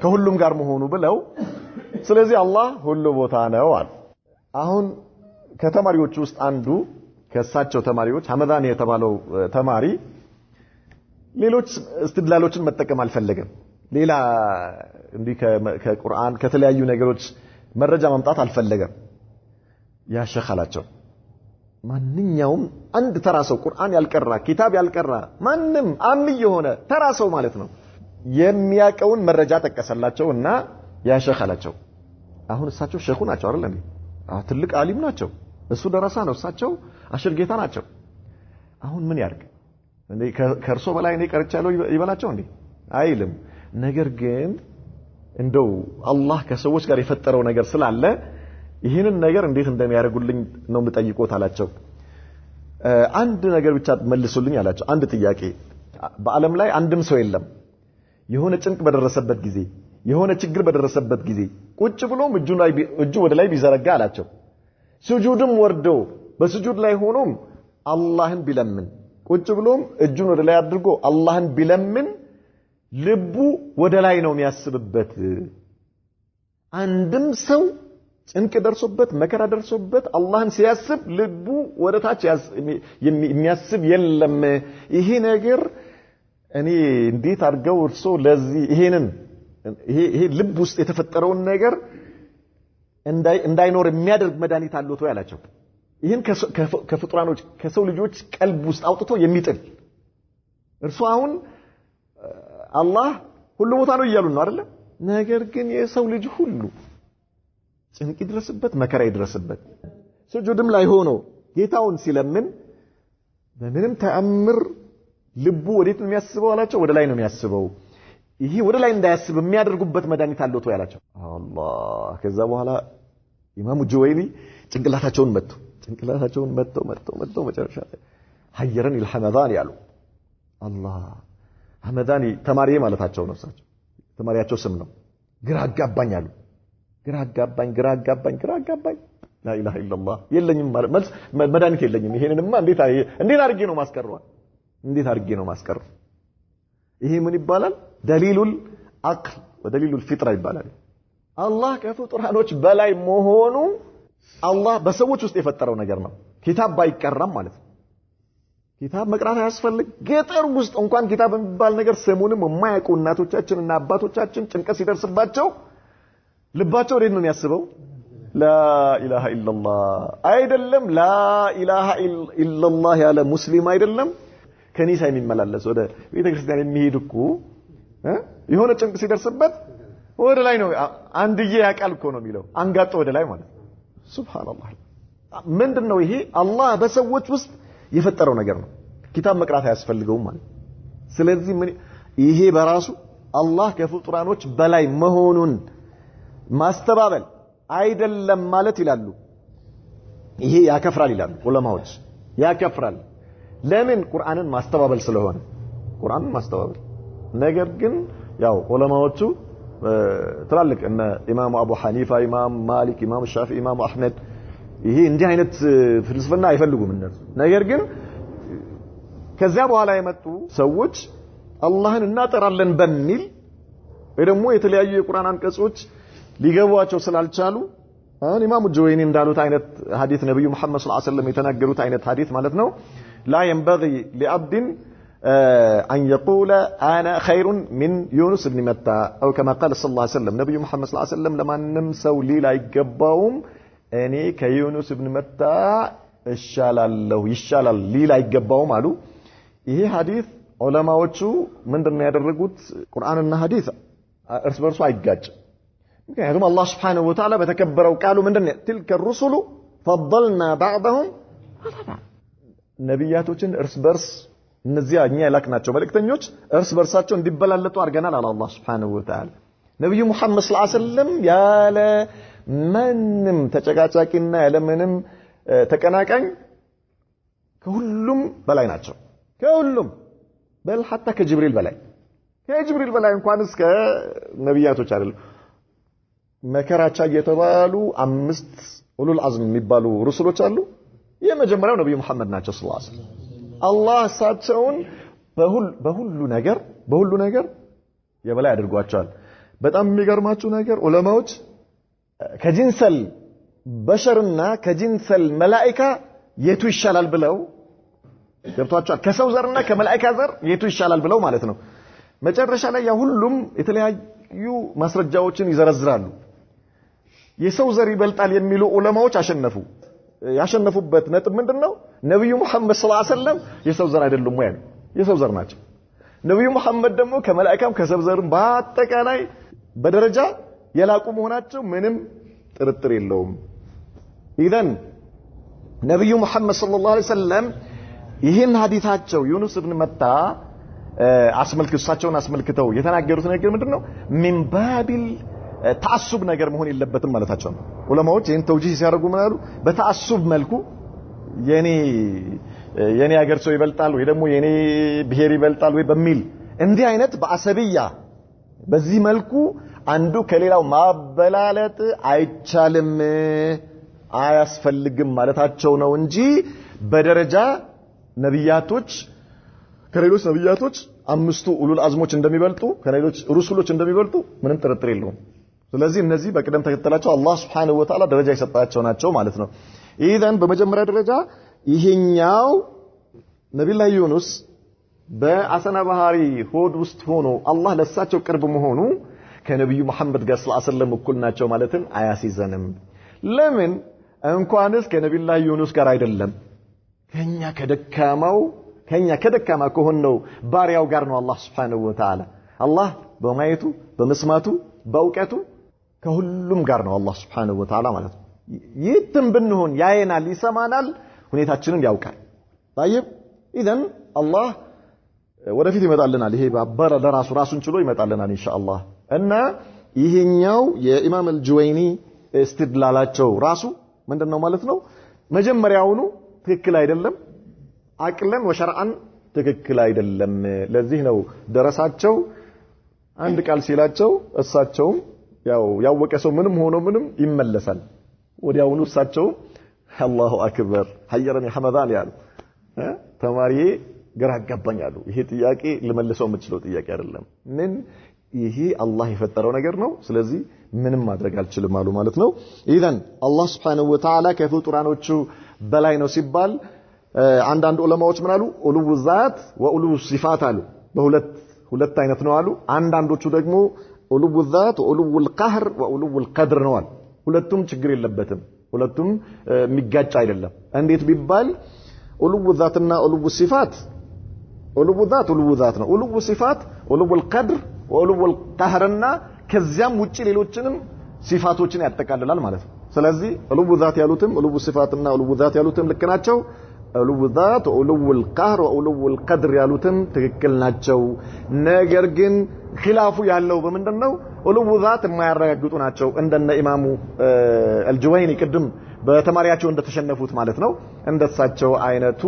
ከሁሉም ጋር መሆኑ ብለው ስለዚህ አላህ ሁሉ ቦታ ነው አሉ አሁን ከተማሪዎች ውስጥ አንዱ ከሳቸው ተማሪዎች ሐመዳን የተባለው ተማሪ ሌሎች እስትድላሎችን መጠቀም አልፈለገም ሌላ እንዲህ ከቁርአን ከተለያዩ ነገሮች መረጃ ማምጣት አልፈለገም ያ ሸኽ አላቸው ማንኛውም አንድ ተራ ሰው ቁርአን ያልቀራ ኪታብ ያልቀራ ማንም አሚ የሆነ ተራ ሰው ማለት ነው የሚያቀውን መረጃ ተቀሰላቸውና ያ ሸኽ አላቸው አሁን እሳቸው ሸኹ ናቸው አይደል ትልቅ ዓሊም ናቸው እሱ ደረሳ ነው እሳቸው አሽር ጌታ ናቸው አሁን ምን ያርግ እንዴ ከርሶ በላይ እኔ ቀርቻለሁ ይበላቸው እንዴ አይልም ነገር ግን እንደው አላህ ከሰዎች ጋር የፈጠረው ነገር ስላለ ይሄንን ነገር እንዴት እንደሚያደርጉልኝ ነው የምጠይቆት አላቸው አንድ ነገር ብቻ መልሱልኝ አላቸው አንድ ጥያቄ በአለም ላይ አንድም ሰው የለም የሆነ ጭንቅ በደረሰበት ጊዜ የሆነ ችግር በደረሰበት ጊዜ ቁጭ ብሎም እጁ ወደ ላይ ቢዘረጋ አላቸው ስጁድም ወርዶ በስጁድ ላይ ሆኖም አላህን ቢለምን ቁጭ ብሎም እጁን ወደ ላይ አድርጎ አላህን ቢለምን ልቡ ወደ ላይ ነው የሚያስብበት አንድም ሰው ጭንቅ ደርሶበት መከራ ደርሶበት አላህን ሲያስብ ልቡ ወደ ታች የሚያስብ የለም ይሄ ነገር እኔ እንዴት አድርገው እርሶ ለዚህ ይሄ ልብ ውስጥ የተፈጠረውን ነገር እንዳይኖር የሚያደርግ መድኃኒት አለው ተው ያላቸው ይሄን ከፍጡራኖች ከሰው ልጆች ቀልብ ውስጥ አውጥቶ የሚጥል እርሱ አሁን አላህ ሁሉ ቦታ ነው ይያሉ ነው አይደል ነገር ግን የሰው ልጅ ሁሉ ጭንቅ ይድረስበት መከራ ይድረስበት ስጁድም ላይ ሆኖ ጌታውን ሲለምን በምንም ተአምር ልቡ ወዴት ነው የሚያስበው አላቸው ወደ ላይ ነው የሚያስበው ይሄ ወደ ላይ እንዳያስብ የሚያደርጉበት መድኃኒት አለው ተው ያላቸው አላህ ከዛ በኋላ ኢማሙ ጁወይኒ ጭንቅላታቸውን መተው መጨረሻ ሀየረን الحمداني ያሉ አላህ ሐመዳኒ ተማሪዬ ማለታቸው ነው እሳቸው ተማሪያቸው ስም ነው ግራ አጋባኝ አሉ ግራ አጋባኝ لا اله الا الله የለኝም ማለት መድኃኒት የለኝም ይሄንንማ እንዴት አድርጌ ነው ማስቀረው ይሄ ምን ይባላል ደሊሉል አቅል ወደሊሉል ፊጥራ ይባላል አላህ ከፍጡራኖች በላይ መሆኑ አላህ በሰዎች ውስጥ የፈጠረው ነገር ነው ኪታብ ባይቀራም ማለት ነው ኪታብ መቅራት ያስፈልግ ገጠር ውስጥ እንኳን ኪታብ የሚባል ነገር ስሙንም የማያውቁ እናቶቻችንና አባቶቻችን ጭንቀት ሲደርስባቸው ልባቸው ወዴት ነው የሚያስበው ላ ኢላሃ ኢላላህ አይደለም ላ ኢላሃ ኢላላህ ያለ ሙስሊም አይደለም ከኒሳ የሚመላለስ ወደ ቤተክርስቲያን የሚሄድ እኮ የሆነ ጭንቅ ሲደርስበት ወደ ላይ ነው አንድዬ ያቃል እኮ ነው የሚለው አንጋጦ ወደ ላይ ማለት ሱብሃንአላህ ምንድነው ይሄ አላህ በሰዎች ውስጥ የፈጠረው ነገር ነው ኪታብ መቅራት ያስፈልገው ማለት ስለዚህ ይሄ በራሱ አላህ ከፍጡራኖች በላይ መሆኑን ማስተባበል አይደለም ማለት ይላሉ ይሄ ያከፍራል ይላሉ ዑለማዎች ያከፍራል ለምን ቁርአንን ማስተባበል ስለሆነ ቁርአንን ማስተባበል ነገር ግን ያው ዑለማዎቹ ትላልቅ እነ ኢማሙ አቡ ሐኒፋ ኢማም ማሊክ ኢማም ሻፊዒ ኢማም አህመድ ይሄ እንዲህ አይነት ፍልስፍና አይፈልጉም እነሱ ነገር ግን ከዛ በኋላ የመጡ ሰዎች አላህን እናጠራለን በሚል ወይ ደግሞ የተለያዩ የቁርአን አንቀጾች ሊገቧቸው ስላልቻሉ ኢማሙ ጁወይኒ እንዳሉት አይነት ሐዲስ ነብዩ መሐመድ ሰለላሁ ዐለይሂ ወሰለም የተናገሩት አይነት ሐዲስ ማለት ነው لا ينبغي لعبد أن يقول أنا خير من يونس بن متى أو كما قال صلى الله عليه وسلم نبي محمد صلى الله عليه وسلم لما نمسوا لي لا يقباهم أني كيونس بن متى يشال لي لا يقباهم قالوا إيه حديث علماء وشو من ضمن يدرجوت قرآن الحديث أرسل አይጋጭ ምክንያቱም الله سبحانه وتعالى በተከበረው ቃሉ ምንድነው تلك الرسل فضلنا بعضهم على بعض ነብያቶችን እርስ በርስ እነዚያ እኛ ያላክናቸው መልእክተኞች እርስ በርሳቸው እንዲበላለጡ አድርገናል አለ አላህ Subhanahu Wa Ta'ala ነብዩ መሐመድ ሰለላሁ ዐለይሂ ወሰለም ያለ ምንም ተጨቃጫቂና ያለ ምንም ተቀናቃኝ ከሁሉም በላይ ናቸው ከሁሉም በል hatta ከጅብሪል በላይ እንኳን እስከ ነብያቶች አይደለም መከራቻ የተባሉ 5 ኡሉል አዝም የሚባሉ ሩሱሎች አሉ የመጀመሪያው ነብዩ መሐመድ ናቸው ሰለላሁ ዐለይሂ ወሰለም አላህ እሳቸውን በሁሉ ነገር የበላይ አድርጓቸዋል በጣም የሚገርማችሁ ነገር ዑለማዎች ከጂንሰል በሸርና ከጂንሰል መላእክት የቱ ይሻላል ብለው ገብቷቸዋል ከሰው ዘርና ከመላእክት ዘር የቱ ይሻላል ብለው ማለት ነው መጨረሻ ላይ ያ ሁሉም የተለያዩ ማስረጃዎችን ይዘረዝራሉ የሰው ዘር ይበልጣል የሚሉ ዑለማዎች ያሸነፉበት ነጥብ ምንድነው ነብዩ መሐመድ ሰለላሁ ዐለይሂ ወሰለም የሰው ዘር አይደሉም ወይ የሰው ዘር ናቸው ነብዩ መሐመድ ደግሞ ከመላእክም ከሰው ዘርም በአጠቃላይ በደረጃ የላቁ መሆናቸው ምንም ጥርጥር የለውም ኢዘን ነብዩ መሐመድ ሰለላሁ ዐለይሂ ወሰለም ይህን ሐዲታቸው ዩኑስ ኢብኑ መታ እሳቸውን አስመልክተው የተናገሩት ነገር ምንድነው? ሚን ባቢል ተዓሱብ ነገር መሆን የለበትም ማለታቸው ነው። ዑለማዎች ይህን ተውጂህ ሲያደርጉ ምን አሉ? በተዓሱብ መልኩ የኔ ሀገር ሰው ይበልጣል ወይ ደግሞ የኔ ብሔር ይበልጣል ወይ በሚል እንዲህ አይነት በአሰብያ በዚህ መልኩ አንዱ ከሌላው ማበላለጥ አይቻልም አያስፈልግም ማለታቸው ነው እንጂ በደረጃ ነብያቶች ከሌሎች ነብያቶች አምስቱ ኡሉል አዝሞች እንደሚበልጡ ከሌሎች ሩሱሎች እንደሚበልጡ ምንም ጥርጥር የለውም። ስለዚህ እነዚህ በቅደም ተከተላቸው አላህ Subhanahu Wa Ta'ala ደረጃ የሰጣቸው ናቸው ማለት ነው። ኢዘን በመጀመሪያ ደረጃ ይሄኛው ነብዩላህ ዩኑስ በአሰና ባህሪ ሆድ ውስጥ ሆኖ አላህ ለሳቸው ቅርብ መሆኑ ከነብዩ መሐመድ ጋር ሰለላሁ ዐለይሂ ወሰለም እኩል ናቸው ማለትን አያሲዘንም። ለምን እንኳንስ ከነብዩላህ ዩኑስ ጋር አይደለም ከኛ ከደካማ ከሆነው ባሪያው ጋር ነው አላህ Subhanahu Wa Ta'ala አላህ በማየቱ በመስማቱ በእውቀቱ ከሁሉም ጋር ነው አላህ Subhanahu Wa Ta'ala ማለት ነው። የትም ብንሆን ያየናል ይሰማናል ሁኔታችንን ያውቃል። طيب اذا አላህ ወደፊት ይመጣልናል ይሄ ባበረ ራሱን ችሎ ይመጣልናል ኢንሻአላህ። እና ይሄኛው የኢማም አልጁወይኒ استدلاላቸው ራሱ ምንድነው ማለት ነው? መጀመሪያውኑ ትክክል አይደለም አቅለን ወሸርዓን ትክክል አይደለም። ለዚህ ነው ደረሳቸው አንድ ቃል ሲላቸው እሳቸው ያወቀ ሰው ምንም ሆኖ ምንም ይመለሳል። ወዲያውኑ እሳቸው አላሁ አክበር ሐየረኒ ሐመዳን ያሉ ተማሪዬ ግራ አጋባኛሉ። ይሄ ጥያቄ ልመልሰው የምችለው ጥያቄ አይደለም። ምን ይሄ አላህ የፈጠረው ነገር ነው። ስለዚህ ምንም ማድረግ አልችልም አሉ ማለት ነው። ኢዘን አላህ Subhanahu Wa Ta'ala ከፍጡራኖቹ በላይ ነው ሲባል አንዳንድ ዑለማዎች ምን አሉ? ኡሉው ዛት ወኡሉው ሲፋት አሉ። በሁለት አይነት ነው አሉ። አንዳንዶቹ ደግሞ ኡሉው ዛት ወኡሉው القهر ወኡሉው القدر ነው አሉ። ሁለቱም ችግር የለበትም። ሁለቱም የሚጋጭ አይደለም። እንዴት ቢባል ኡሉው ዛትና ኡሉው ሲፋት ኡሉው ዛት ነው። ኡሉው ሲፋት ኡሉው القدر ወኡሉው القهرና ከዚያም ውጪ ሌሎችንም ሲፋቶችን ያጠቃልላል ማለት ነው። ስለዚህ ኡሉው ዛት ያሉትም ኡሉው ሲፋትና ኡሉው ዛት ያሉትም ልክ ናቸው። ኡሉው ዛት ወኡሉው القهر ወኡሉው القدر ያሉትም ትክክል ናቸው። ነገር ግን ኺላፉ ያለው በምንድነው? ኡሉው ዛት የማያረጋግጡ ናቸው። እንደነ ኢማሙ አልጁወይኒ ቅድም በተማሪያቸው እንደተሸነፉት ማለት ነው። እንደሳቸው አይነቱ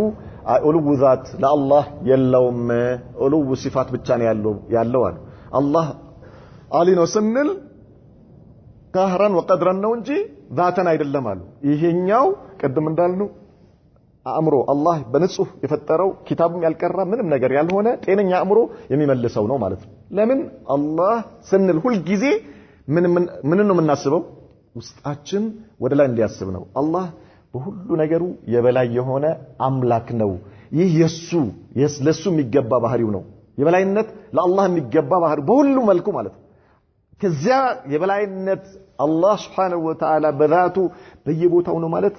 ኡሉው ዛት ለአላህ የለውም ኡሉው ሲፋት ብቻ ነው ያለው አሉ። አላህ አሊ ነው ስንል قهرን ወቀድረን ነው እንጂ ዛተን አይደለም አሉ። ይሄኛው ቅድም እንዳልነው አእምሮ አላህ በንጹህ የፈጠረው ኪታቡም ያልቀራ ምንም ነገር ያልሆነ ጤነኛ አእምሮ የሚመልሰው ነው ማለት ነው። ለምን አላህ ስንል ሁሉ ጊዜ ምን ነው የምናስበው? ውስጣችን ወደ ላይ እንዲያስብ ነው። አላህ በሁሉ ነገሩ የበላይ የሆነ አምላክ ነው። ይህ ለሱ የሚገባ ባህሪው ነው። የበላይነት ለአላህ የሚገባ ባህሪ በሁሉ መልኩ ማለት ነው። ከዚያ የበላይነት አላህ Subhanahu Wa Ta'ala በዛቱ በየቦታው ነው ማለት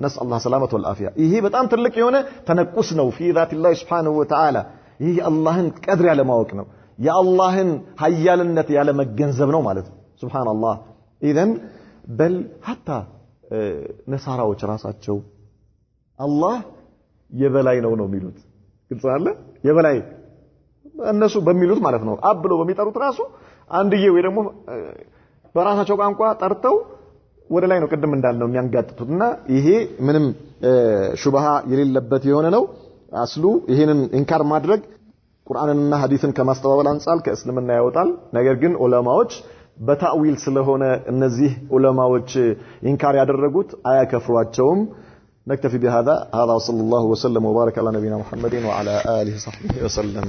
ነስ አላህ ሰላመት ወልአፊያ። ይሄ በጣም ትልቅ የሆነ ተነቁስ ነው في ذات الله Subhanahu Wa Ta'ala። ይሄ አላህን ቀድር ያለ ማወቅ ነው። የአላህን ኃያልነት ያለ መገንዘብ ነው ማለት ነው። ሱብሃንአላህ። ኢዘን በል hatta ነሳራዎች ራሳቸው አላህ የበላይ ነው የሚሉት ግልጽ አለ። የበላይ እነሱ በሚሉት ማለት ነው አብሎ በሚጠሩት ራሱ አንድዬ ወይ ደግሞ በራሳቸው ቋንቋ ጠርተው ወደ ላይ ነው ቅድም እንዳልነው የሚያንጋጥቱትና ይሄ ምንም ሹብሃ የሌለበት የሆነ ነው። አስሉ ይሄንን ኢንካር ማድረግ ቁርአንንና ሐዲስን ከማስተባበል አንጻር ከእስልምና ያወጣል። ነገር ግን ዑለማዎች በታዊል ስለሆነ እነዚህ ዑለማዎች ኢንካር ያደረጉት አያከፍሯቸውም። نكتفي بهذا وصلى الله وسلم وبارك على نبينا محمد وعلى آله وصحبه وسلم.